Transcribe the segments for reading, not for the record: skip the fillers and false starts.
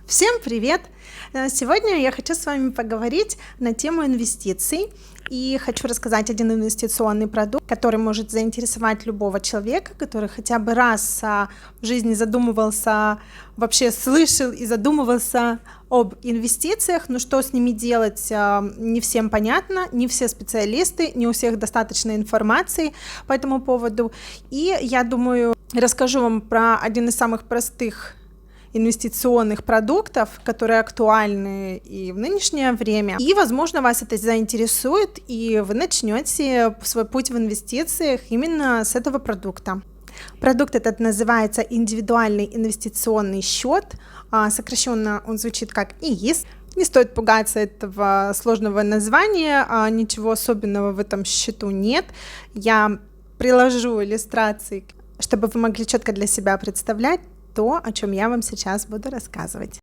Всем привет! Сегодня я хочу с вами поговорить на тему инвестиций и хочу рассказать один инвестиционный продукт, который может заинтересовать любого человека, который хотя бы раз в жизни задумывался, вообще слышал и задумывался об инвестициях, но что с ними делать, не всем понятно, не все специалисты, не у всех достаточно информации по этому поводу. И я думаю, расскажу вам про один из самых простых инвестиционных продуктов, которые актуальны и в нынешнее время. И, возможно, вас это заинтересует, и вы начнете свой путь в инвестициях именно с этого продукта. Продукт этот называется индивидуальный инвестиционный счет, сокращенно он звучит как ИИС. Не стоит пугаться этого сложного названия, ничего особенного в этом счету нет. Я приложу иллюстрации, чтобы вы могли четко для себя представлять то, о чем я вам сейчас буду рассказывать.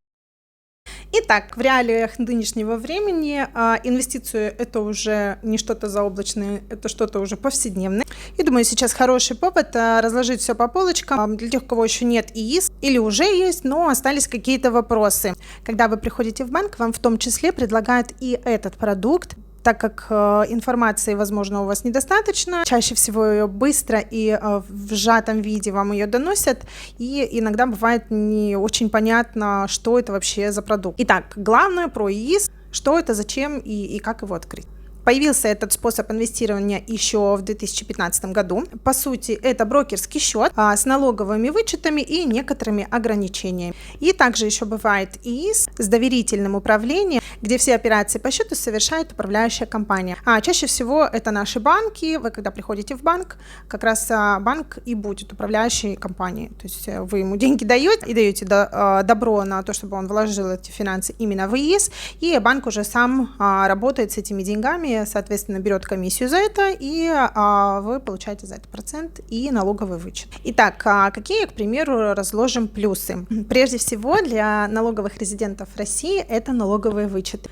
Итак, в реалиях нынешнего времени инвестиции это уже не что-то заоблачное, это что-то уже повседневное. И думаю, сейчас хороший повод разложить все по полочкам для тех, у кого еще нет ИИС или уже есть, но остались какие-то вопросы. Когда вы приходите в банк, вам в том числе предлагают и этот продукт. Так как информации, возможно, у вас недостаточно, чаще всего ее быстро и в сжатом виде вам ее доносят, и иногда бывает не очень понятно, что это вообще за продукт. Итак, главное про ИИС, что это, зачем и как его открыть. Появился этот способ инвестирования еще в 2015 году. По сути, это брокерский счет с налоговыми вычетами и некоторыми ограничениями. И также еще бывает ИИС с доверительным управлением, где все операции по счету совершает управляющая компания. Чаще всего это наши банки. Вы когда приходите в банк, как раз банк и будет управляющей компанией. То есть вы ему деньги даете и даете добро на то, чтобы он вложил эти финансы именно в ИИС, и банк уже сам работает с этими деньгами, соответственно, берет комиссию за это, и вы получаете за это процент и налоговый вычет. Итак, какие, к примеру, разложим плюсы? Прежде всего, для налоговых резидентов России это налоговые вычеты.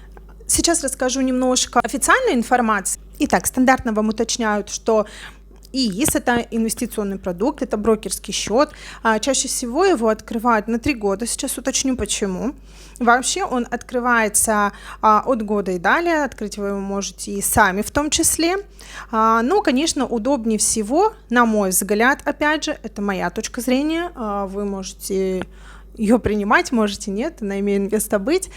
Сейчас расскажу немножко официальной информации. Итак, стандартно вам уточняют, что ИИС – это инвестиционный продукт, это брокерский счет. Чаще всего его открывают на 3 года. Сейчас уточню, почему. Вообще он открывается от года и далее. Открыть вы его можете и сами в том числе. Но, конечно, удобнее всего, на мой взгляд, опять же, это моя точка зрения. Вы можете ее принимать, можете нет, на имя инвеста быть.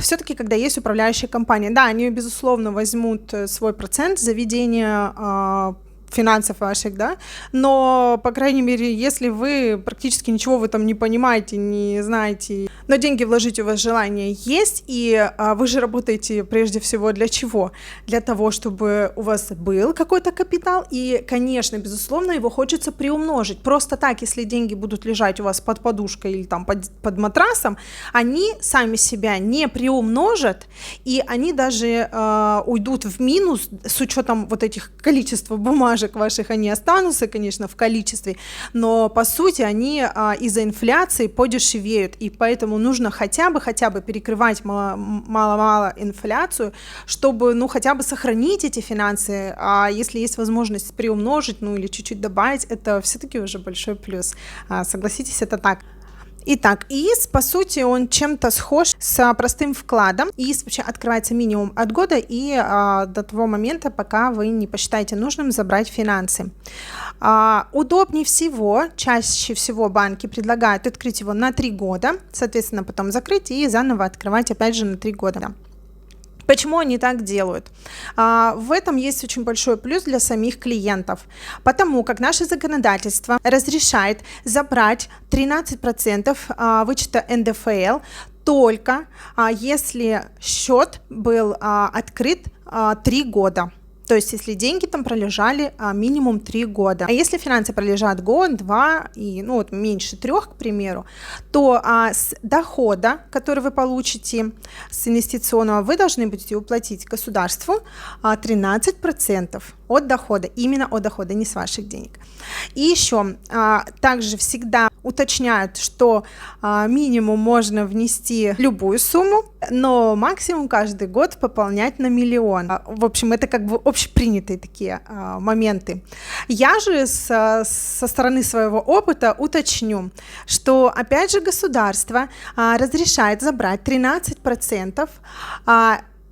Все-таки, когда есть управляющая компания, да, они, безусловно, возьмут свой процент за ведение финансов ваших, да, но, по крайней мере, если вы практически ничего в этом не понимаете, не знаете, но деньги вложить у вас желание есть, и вы же работаете прежде всего для чего? Для того, чтобы у вас был какой-то капитал, и, конечно, безусловно, его хочется приумножить. Просто так, если деньги будут лежать у вас под подушкой или там под матрасом, они сами себя не приумножат, и они даже уйдут в минус с учетом вот этих количества бумажек ваших, они останутся, конечно, в количестве, но по сути они из-за инфляции подешевеют, и поэтому нужно хотя бы перекрывать мало-мало инфляцию, чтобы, хотя бы сохранить эти финансы, а если есть возможность приумножить, или чуть-чуть добавить, это все-таки уже большой плюс. Согласитесь, это так. Итак, ИИС, по сути, он чем-то схож с простым вкладом. ИИС вообще открывается минимум от года и до того момента, пока вы не посчитаете нужным забрать финансы. Удобнее всего, чаще всего банки предлагают открыть его на 3 года, соответственно, потом закрыть и заново открывать опять же на 3 года. Почему они так делают? В этом есть очень большой плюс для самих клиентов, потому как наше законодательство разрешает забрать 13% вычета НДФЛ только если счет был открыт 3 года. То есть, если деньги там пролежали минимум 3 года. А если финансы пролежат год, 2 и меньше 3, к примеру, то с дохода, который вы получите с инвестиционного, вы должны будете уплатить государству 13%. от дохода, именно от дохода, не с ваших денег. И еще также всегда уточняют, что минимум можно внести любую сумму, но максимум каждый год пополнять на 1 миллион. В общем, это как бы общепринятые такие моменты. Я же со стороны своего опыта уточню, что опять же государство разрешает забрать 13%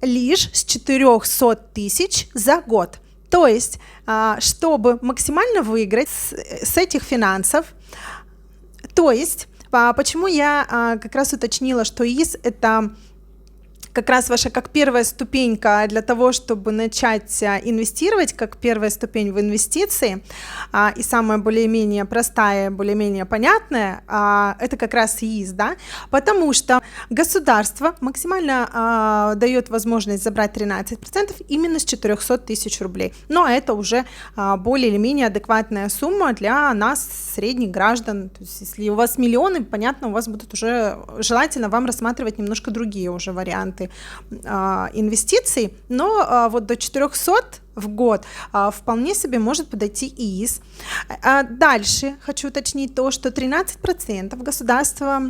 лишь с 400 тысяч за год. То есть, чтобы максимально выиграть с этих финансов, то есть, почему я как раз уточнила, что ИИС – это как раз ваша как первая ступенька для того, чтобы начать инвестировать, как первая ступень в инвестиции, и самая более-менее простая, более-менее понятная, это как раз ИИС, да, потому что государство максимально дает возможность забрать 13% именно с 400 тысяч рублей, но это уже более или менее адекватная сумма для нас, средних граждан. То есть если у вас миллионы, понятно, у вас будут уже, желательно вам рассматривать немножко другие уже варианты инвестиций, но вот до 400 в год вполне себе может подойти ИИС. Дальше хочу уточнить то, что 13% государство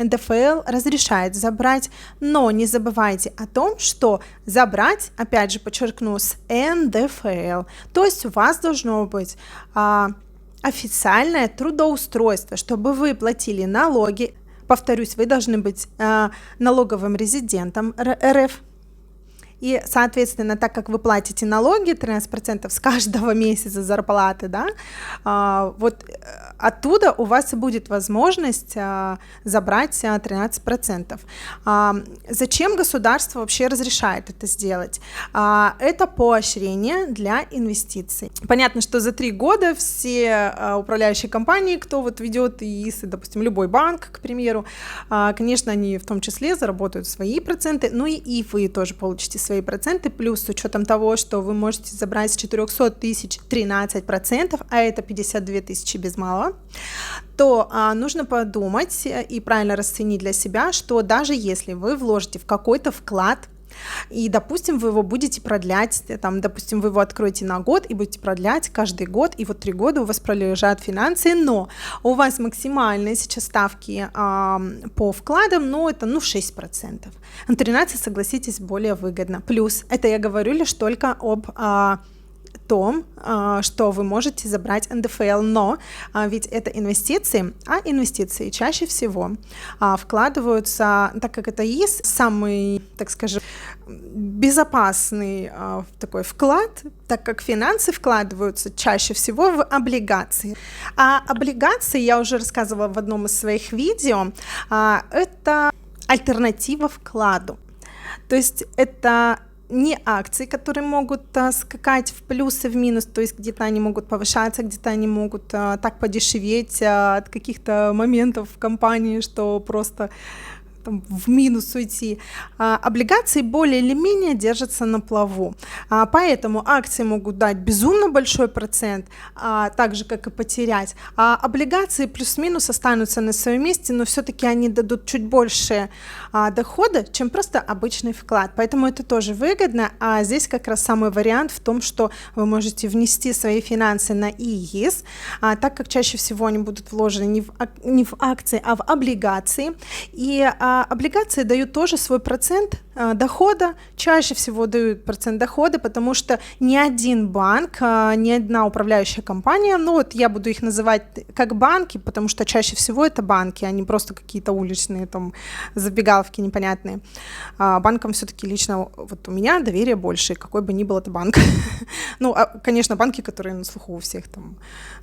НДФЛ разрешает забрать, но не забывайте о том, что забрать, опять же подчеркну, с НДФЛ, то есть у вас должно быть официальное трудоустройство, чтобы вы платили налоги. Повторюсь, вы должны быть налоговым резидентом РФ. И, соответственно, так как вы платите налоги, 13% с каждого месяца зарплаты, да, вот оттуда у вас и будет возможность забрать 13%. Зачем государство вообще разрешает это сделать? Это поощрение для инвестиций. Понятно, что за 3 года все управляющие компании, кто вот ведет ИИС, допустим, любой банк, к примеру, конечно, они в том числе заработают свои проценты, ну и вы тоже получите свои проценты, плюс с учетом того, что вы можете забрать с 400 тысяч 13%, а это 52 тысячи без малого, то нужно подумать и правильно расценить для себя, что даже если вы вложите в какой-то вклад, и, допустим, вы его будете продлять, там, допустим, вы его откроете на год и будете продлять каждый год, и вот 3 года у вас пролежат финансы, но у вас максимальные сейчас ставки по вкладам, ну, это, 6%. 13%, согласитесь, более выгодно. Плюс, это я говорю лишь только об том, что вы можете забрать НДФЛ, но ведь это инвестиции, а инвестиции чаще всего вкладываются, так как это ИИС, самый, так скажем, безопасный такой вклад, так как финансы вкладываются чаще всего в облигации. А облигации, я уже рассказывала в одном из своих видео, это альтернатива вкладу. То есть это не акции, которые могут скакать в плюс и в минус, то есть где-то они могут повышаться, где-то они могут так подешеветь от каких-то моментов в компании, что просто там, в минус уйти. Облигации более или менее держатся на плаву, поэтому акции могут дать безумно большой процент, так же как и потерять, а облигации плюс-минус останутся на своем месте, но все-таки они дадут чуть больше дохода, чем просто обычный вклад, поэтому это тоже выгодно. А здесь как раз самый вариант в том, что вы можете внести свои финансы на ИИС, так как чаще всего они будут вложены не в акции, а в облигации, и облигации дают тоже свой процент дохода, чаще всего дают процент дохода, потому что ни один банк, ни одна управляющая компания, ну вот я буду их называть как банки, потому что чаще всего это банки, а не просто какие-то уличные там забегаловки непонятные. Банкам все-таки лично вот у меня доверие больше, какой бы ни был это банк. Ну, конечно, банки, которые на слуху у всех, там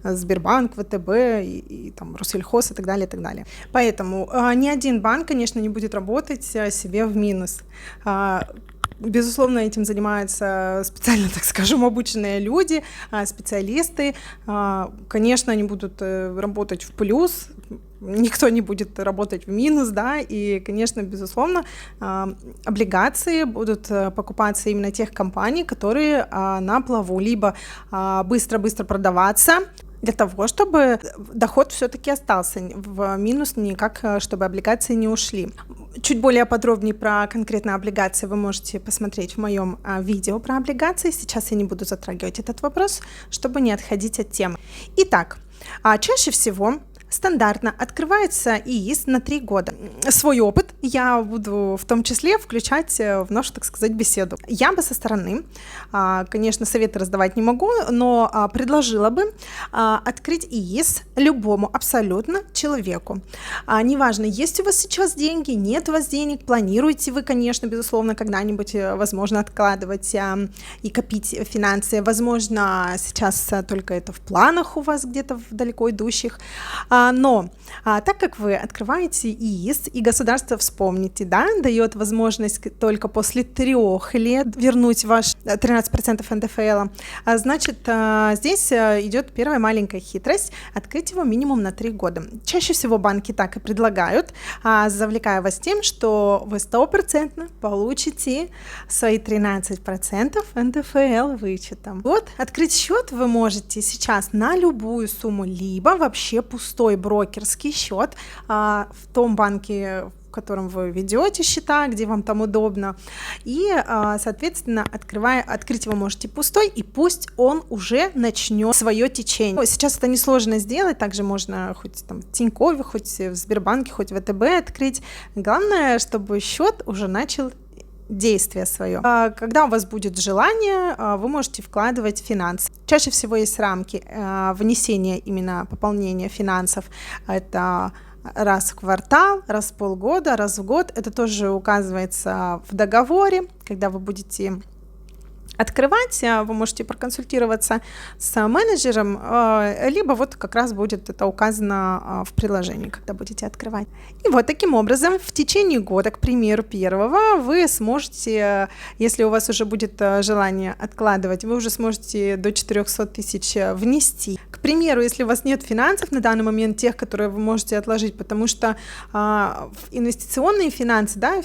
Сбербанк, ВТБ и там Россельхоз и так далее, и так далее. Поэтому ни один банк, конечно, не будет работать себе в минус. Безусловно, этим занимаются специально, так скажем, обученные люди, специалисты. Конечно, они будут работать в плюс, никто не будет работать в минус, да, и, конечно, безусловно, облигации будут покупаться именно тех компаний, которые на плаву, либо быстро-быстро продаваться, для того, чтобы доход все-таки остался в минус, никак, чтобы облигации не ушли. Чуть более подробнее про конкретные облигации вы можете посмотреть в моем видео про облигации. Сейчас я не буду затрагивать этот вопрос, чтобы не отходить от темы. Итак, чаще всего стандартно открывается ИИС на 3 года. Свой опыт я буду в том числе включать в нашу, так сказать, беседу. Я бы со стороны, конечно, советы раздавать не могу, но предложила бы открыть ИИС любому абсолютно человеку. Неважно, есть у вас сейчас деньги, нет у вас денег, планируете вы, конечно, безусловно, когда-нибудь, возможно, откладывать и копить финансы. Возможно, сейчас только это в планах у вас где-то далеко идущих. Но так как вы открываете ИИС, и государство, вспомните, да, дает возможность только после 3 лет вернуть ваш 13% НДФЛ, значит, здесь идет первая маленькая хитрость – открыть его минимум на 3 года. Чаще всего банки так и предлагают, завлекая вас тем, что вы 100% получите свои 13% НДФЛ вычетом. Вот, открыть счет вы можете сейчас на любую сумму, либо вообще пустой брокерский счет в том банке, в котором вы ведете счета, где вам там удобно, и, соответственно, открыть его можете пустой, и пусть он уже начнет свое течение. Сейчас это несложно сделать, также можно хоть там в Тинькове, хоть в Сбербанке, хоть в ВТБ открыть. Главное, чтобы счет уже начал действие свое. Когда у вас будет желание, вы можете вкладывать финансы. Чаще всего есть рамки внесения именно пополнения финансов. Это раз в квартал, раз в полгода, раз в год. Это тоже указывается в договоре, когда вы будете открывать, вы можете проконсультироваться с менеджером, либо вот как раз будет это указано в приложении, когда будете открывать. И вот таким образом в течение года, к примеру, первого, вы сможете, если у вас уже будет желание откладывать, вы уже сможете до 400 тысяч внести. К примеру, если у вас нет финансов на данный момент, тех, которые вы можете отложить, потому что инвестиционные финансы, да,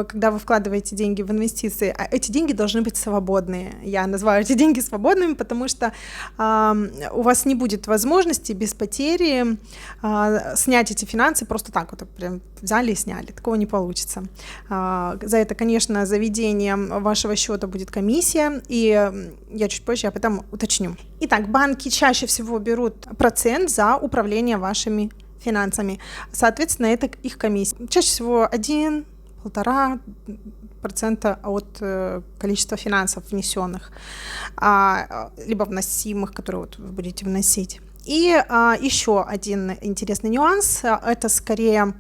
когда вы вкладываете деньги в инвестиции, эти деньги должны быть свободны. Я называю эти деньги свободными, потому что у вас не будет возможности без потери снять эти финансы просто так вот, прям взяли и сняли. Такого не получится. За это, конечно, за ведение вашего счета будет комиссия, и я чуть позже об этом уточню. Итак, банки чаще всего берут процент за управление вашими финансами. Соответственно, это их комиссия. Чаще всего 1-1,5% от количества финансов внесенных, либо вносимых, которые вот вы будете вносить. И еще один интересный нюанс, это скорее,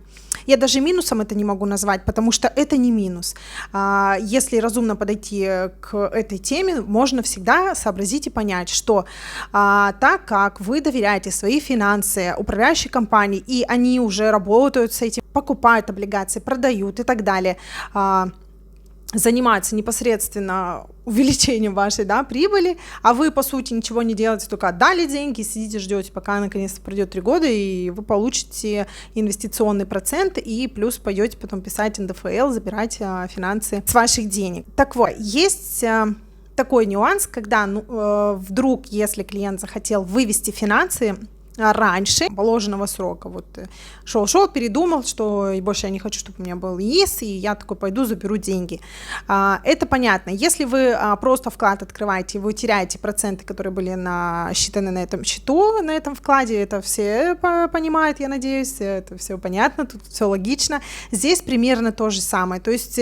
я даже минусом это не могу назвать, потому что это не минус. Если разумно подойти к этой теме, можно всегда сообразить и понять, что так как вы доверяете свои финансы управляющей компании, и они уже работают с этим, покупают облигации, продают и так далее, занимаются непосредственно увеличением вашей, да, прибыли, а вы, по сути, ничего не делаете, только отдали деньги, сидите, ждете, пока наконец-то пройдет 3 года, и вы получите инвестиционный процент, и плюс пойдете потом писать НДФЛ, забирать финансы с ваших денег. Так вот, есть такой нюанс, когда вдруг, если клиент захотел вывести финансы раньше положенного срока, вот шел, передумал, что и больше я не хочу, чтобы у меня был ИИС, и я такой пойду заберу деньги. Это понятно. Если вы просто вклад открываете, вы теряете проценты, которые были насчитаны на этом счету, на этом вкладе, это все понимают, я надеюсь, это все понятно, тут все логично. Здесь примерно то же самое. То есть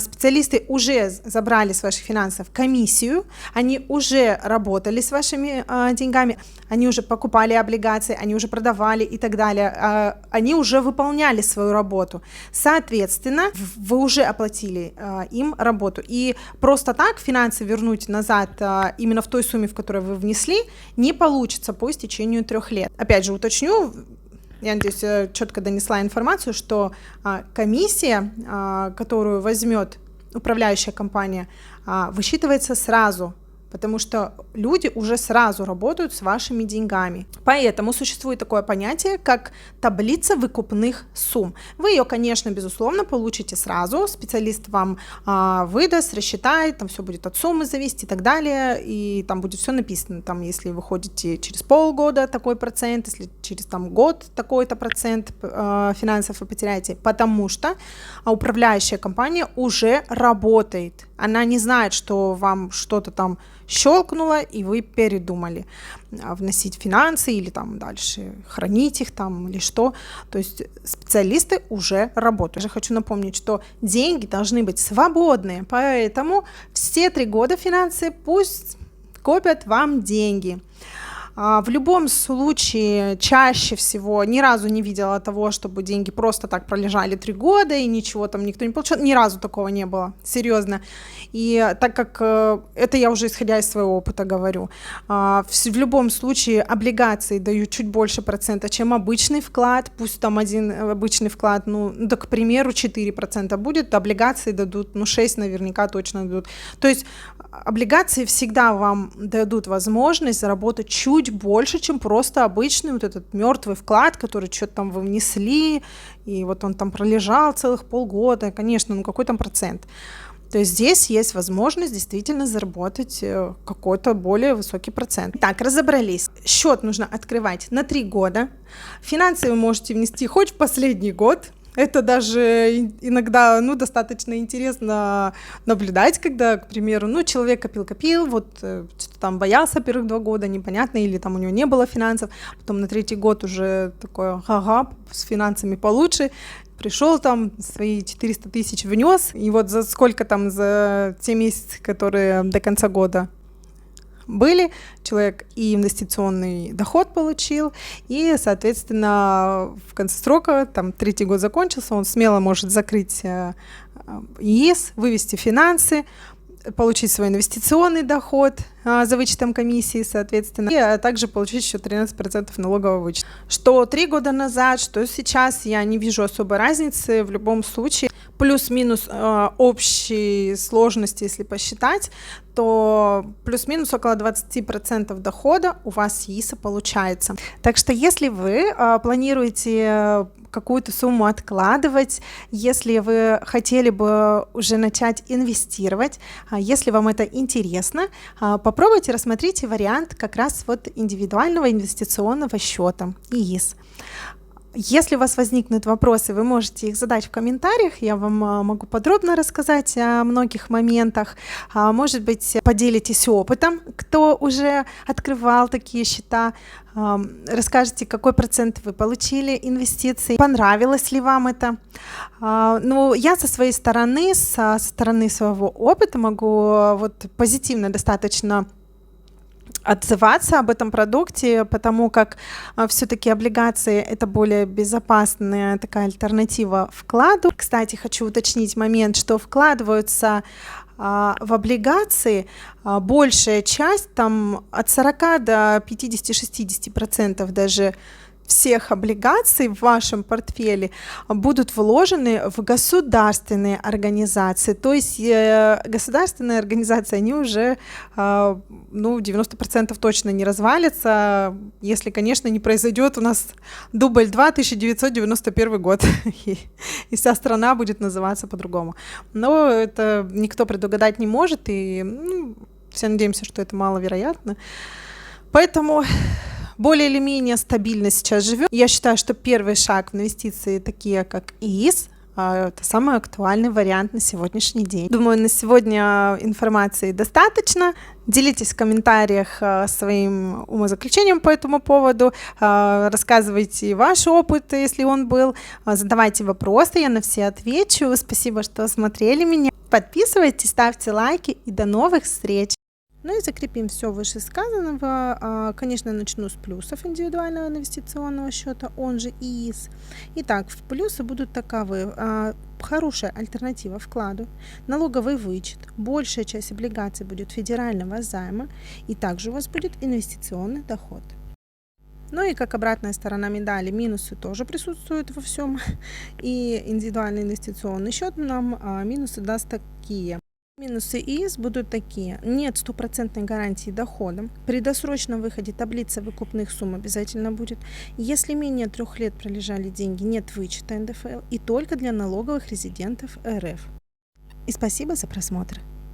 специалисты уже забрали с ваших финансов комиссию, они уже работали с вашими деньгами, они уже покупали облигации, они уже продавали и так далее, они уже выполняли свою работу. Соответственно, вы уже оплатили им работу. И просто так финансы вернуть назад именно в той сумме, в которой вы внесли, не получится по истечению 3 лет. Опять же, уточню, я надеюсь, я четко донесла информацию, что комиссия, которую возьмет управляющая компания, высчитывается сразу потому что люди уже сразу работают с вашими деньгами. Поэтому существует такое понятие, как таблица выкупных сумм. Вы ее, конечно, безусловно, получите сразу, специалист вам выдаст, рассчитает, там все будет от суммы зависеть и так далее, и там будет все написано, там, если вы ходите через полгода такой процент, если через там год такой-то процент финансов вы потеряете, потому что управляющая компания уже работает. Она не знает, что вам что-то там щелкнуло, и вы передумали вносить финансы или там дальше хранить их там или что. То есть специалисты уже работают. Я же хочу напомнить, что деньги должны быть свободные, поэтому все 3 года финансы пусть копят вам деньги. В любом случае, чаще всего, ни разу не видела того, чтобы деньги просто так пролежали 3 года и ничего там никто не получил. Ни разу такого не было, серьезно. И так как это я уже исходя из своего опыта говорю, в любом случае облигации дают чуть больше процента, чем обычный вклад. Пусть там один обычный вклад, да, к примеру, 4% будет, облигации дадут, 6 наверняка точно дадут. То есть облигации всегда вам дадут возможность заработать чуть больше, чем просто обычный вот этот мертвый вклад, который что-то там вы внесли, и вот он там пролежал целых полгода, конечно, какой там процент. То есть здесь есть возможность действительно заработать какой-то более высокий процент. Так, разобрались. Счет нужно открывать на 3 года. Финансы вы можете внести хоть в последний год. Это даже иногда, достаточно интересно наблюдать, когда, к примеру, человек копил, вот что-то там боялся первых 2 года, непонятно, или там у него не было финансов, потом на 3-й год уже такое, с финансами получше, пришел там, свои 400 тысяч внес, и вот за сколько там, за те месяцы, которые до конца года были, человек и инвестиционный доход получил, и, соответственно, в конце срока, там, 3-й год закончился, он смело может закрыть ИИС, вывести финансы, получить свой инвестиционный доход за вычетом комиссии, соответственно, и также получить еще 13% налогового вычета. Что 3 года назад, что сейчас, я не вижу особой разницы, в любом случае, плюс-минус общей сложности, если посчитать, то плюс-минус около 20% дохода у вас с ИИСа получается. Так что если вы планируете какую-то сумму откладывать, если вы хотели бы уже начать инвестировать, если вам это интересно, попробуйте, рассмотрите вариант как раз вот индивидуального инвестиционного счета ИИС. Если у вас возникнут вопросы, вы можете их задать в комментариях, я вам могу подробно рассказать о многих моментах. Может быть, поделитесь опытом, кто уже открывал такие счета, расскажите, какой процент вы получили инвестиций, понравилось ли вам это. Я со своей стороны, со стороны своего опыта могу вот позитивно достаточно отзываться об этом продукте, потому как все-таки облигации это более безопасная такая альтернатива вкладу. Кстати, хочу уточнить момент, что вкладываются в облигации большая часть, там от 40 до 50-60% даже всех облигаций в вашем портфеле будут вложены в государственные организации. То есть государственные организации, они уже 90% точно не развалятся, если, конечно, не произойдет у нас дубль 2, 1991 год, и вся страна будет называться по-другому. Но это никто предугадать не может, и все надеемся, что это маловероятно. Поэтому более или менее стабильно сейчас живем. Я считаю, что первый шаг в инвестиции, такие как ИИС, это самый актуальный вариант на сегодняшний день. Думаю, на сегодня информации достаточно. Делитесь в комментариях своим умозаключением по этому поводу. Рассказывайте ваш опыт, если он был. Задавайте вопросы, я на все отвечу. Спасибо, что смотрели меня. Подписывайтесь, ставьте лайки и до новых встреч. И закрепим все вышесказанного. Конечно, начну с плюсов индивидуального инвестиционного счета, он же ИИС. Итак, плюсы будут таковы. Хорошая альтернатива вкладу, налоговый вычет, большая часть облигаций будет федерального займа, и также у вас будет инвестиционный доход. И как обратная сторона медали, минусы тоже присутствуют во всем, и индивидуальный инвестиционный счет нам минусы даст такие. Минусы ИИС будут такие. Нет стопроцентной гарантии дохода. При досрочном выходе таблица выкупных сумм обязательно будет. Если менее 3 лет пролежали деньги, нет вычета НДФЛ и только для налоговых резидентов РФ. И спасибо за просмотр.